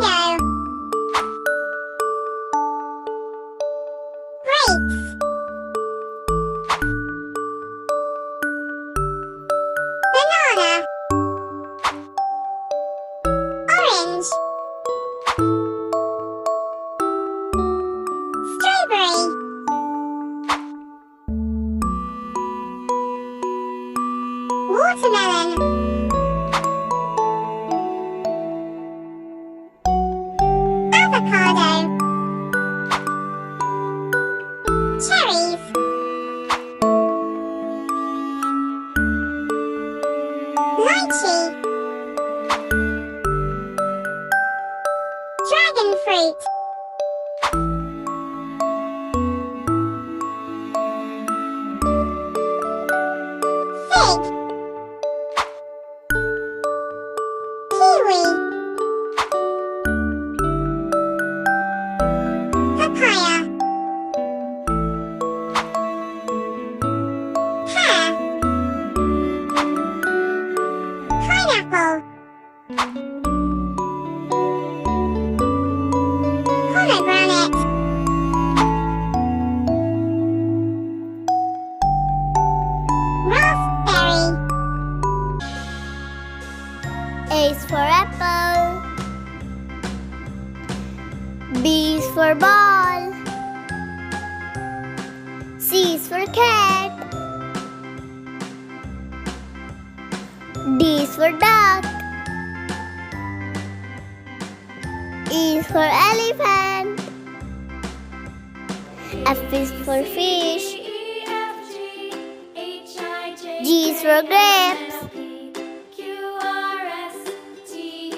Mango. Grapes. Banana. Orange. Strawberry. Watermelon. Avocado. Cherries. Lychee. Dragon fruit. Fig. Kiwi. Papaya. Pear. Pineapple. Pomegranate. Raspberry. A is for apple. B is for ball. C is for cat. D is for duck. E is for elephant. F is for fish. G is for grapes.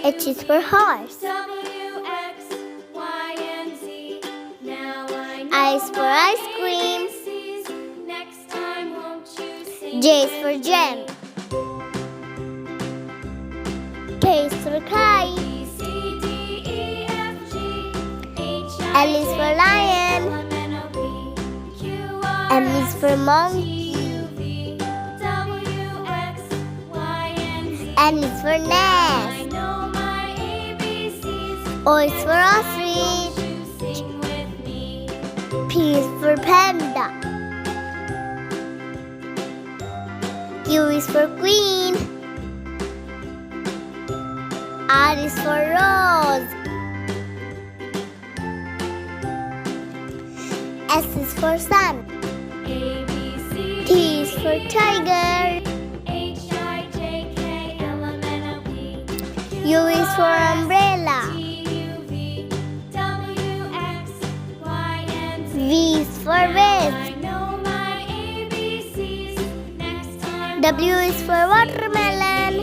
H is for horse. I is for ice cream. J is for jam. K is for kite. L is for lion. M is for monkey. N is for nest. O is for ostrich. P is for panda. Q is for queen. R is for rose. S is for sun. T is for tiger. U is for umbrella. V is for vase. W is for watermelon.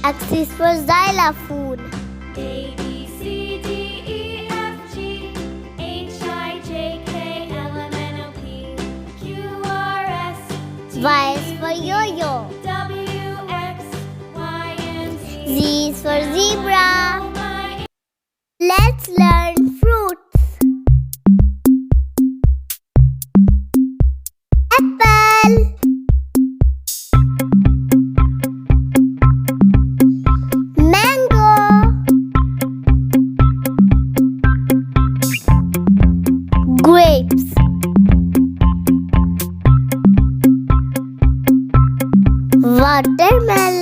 X is for xylophone. Y is for yo-yo. Z is for zebra. Let's learn fruits. Apple. Mango. Grapes. Watermelon.